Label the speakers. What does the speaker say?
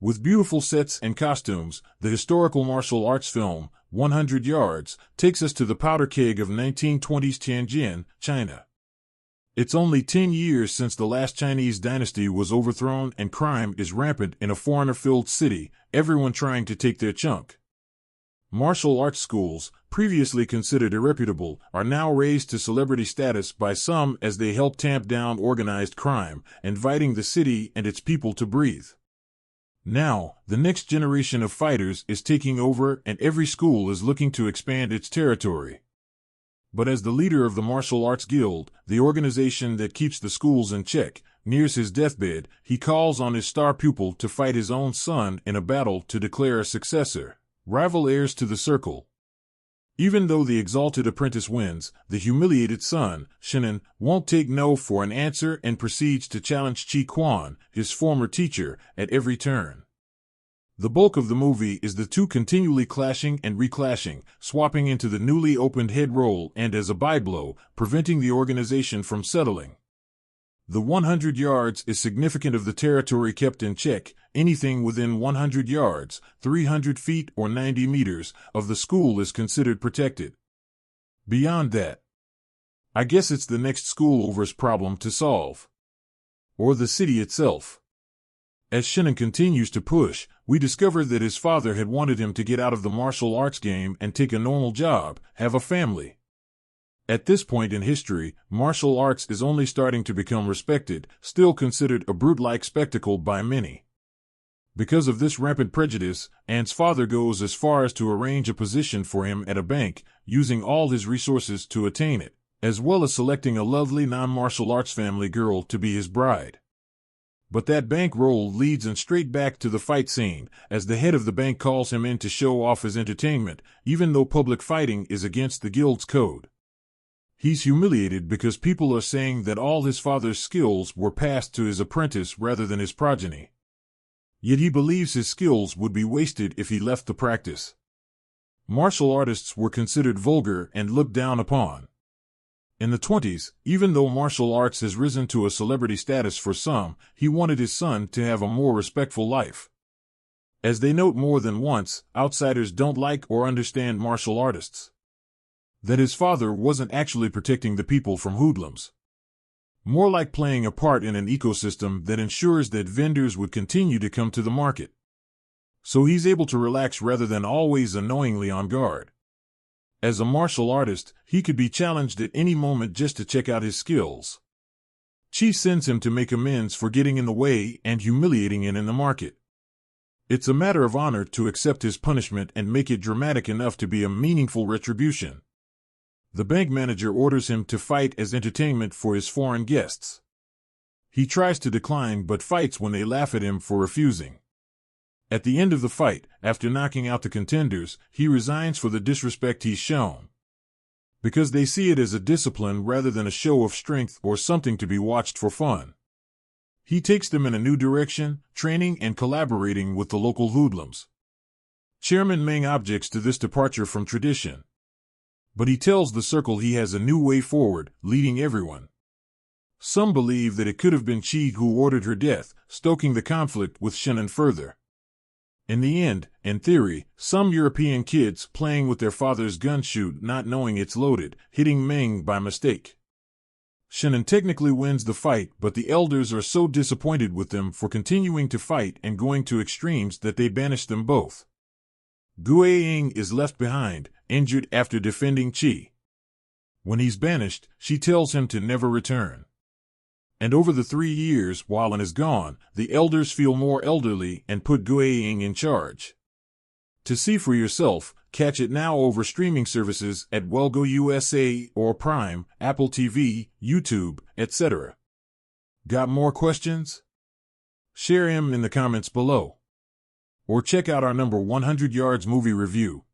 Speaker 1: With beautiful sets and costumes, the historical martial arts film, 100 Yards, takes us to the powder keg of 1920s Tianjin, China. It's only 10 years since the last Chinese dynasty was overthrown and crime is rampant in a foreigner-filled city, everyone trying to take their chunk. Martial arts schools, previously considered irreputable, are now raised to celebrity status by some as they help tamp down organized crime, inviting the city and its people to breathe. Now, the next generation of fighters is taking over and every school is looking to expand its territory. But as the leader of the Martial Arts Guild, the organization that keeps the schools in check, nears his deathbed, he calls on his star pupil to fight his own son in a battle to declare a successor. Rival heirs to the circle. Even though the exalted apprentice wins, the humiliated son, Shinan, won't take no for an answer and proceeds to challenge Chi Quan, his former teacher, at every turn. The bulk of the movie is the two continually clashing and reclashing, swapping into the newly opened head roll and as a byblow, preventing the organization from settling. The 100 yards is significant of the territory kept in check. Anything within 100 yards, 300 feet or 90 meters, of the school is considered protected. Beyond that, I guess it's the next schoolovers problem to solve. Or the city itself. As Shinan continues to push, we discover that his father had wanted him to get out of the martial arts game and take a normal job, have a family. At this point in history, martial arts is only starting to become respected, still considered a brute-like spectacle by many. Because of this rampant prejudice, An's father goes as far as to arrange a position for him at a bank, using all his resources to attain it, as well as selecting a lovely non-martial arts family girl to be his bride. But that bank role leads him straight back to the fight scene, as the head of the bank calls him in to show off his entertainment, even though public fighting is against the guild's code. He's humiliated because people are saying that all his father's skills were passed to his apprentice rather than his progeny. Yet he believes his skills would be wasted if he left the practice. Martial artists were considered vulgar and looked down upon. In the 20s, even though martial arts has risen to a celebrity status for some, he wanted his son to have a more respectful life. As they note more than once, outsiders don't like or understand martial artists. That his father wasn't actually protecting the people from hoodlums. More like playing a part in an ecosystem that ensures that vendors would continue to come to the market. So he's able to relax rather than always annoyingly on guard. As a martial artist, he could be challenged at any moment just to check out his skills. Chi sends him to make amends for getting in the way and humiliating him in the market. It's a matter of honor to accept his punishment and make it dramatic enough to be a meaningful retribution. The bank manager orders him to fight as entertainment for his foreign guests. He tries to decline but fights when they laugh at him for refusing. At the end of the fight, after knocking out the contenders, he resigns for the disrespect he's shown. Because they see it as a discipline rather than a show of strength or something to be watched for fun. He takes them in a new direction, training and collaborating with the local hoodlums. Chairman Meng objects to this departure from tradition. But he tells the circle he has a new way forward, leading everyone. Some believe that it could have been Chi who ordered her death, stoking the conflict with Shinan further. In the end, in theory, some European kids playing with their father's gun shoot not knowing it's loaded, hitting Meng by mistake. Shinan technically wins the fight, but the elders are so disappointed with them for continuing to fight and going to extremes that they banish them both. Guiying is left behind, injured after defending Chi. When he's banished, she tells him to never return. And over the 3 years while An is gone, the elders feel more elderly and put Guiying in charge. To see for yourself, catch it now over streaming services at Welgo USA or Prime, Apple TV, YouTube, etc. Got more questions? Share them in the comments below. Or check out our number 100 Yards movie review.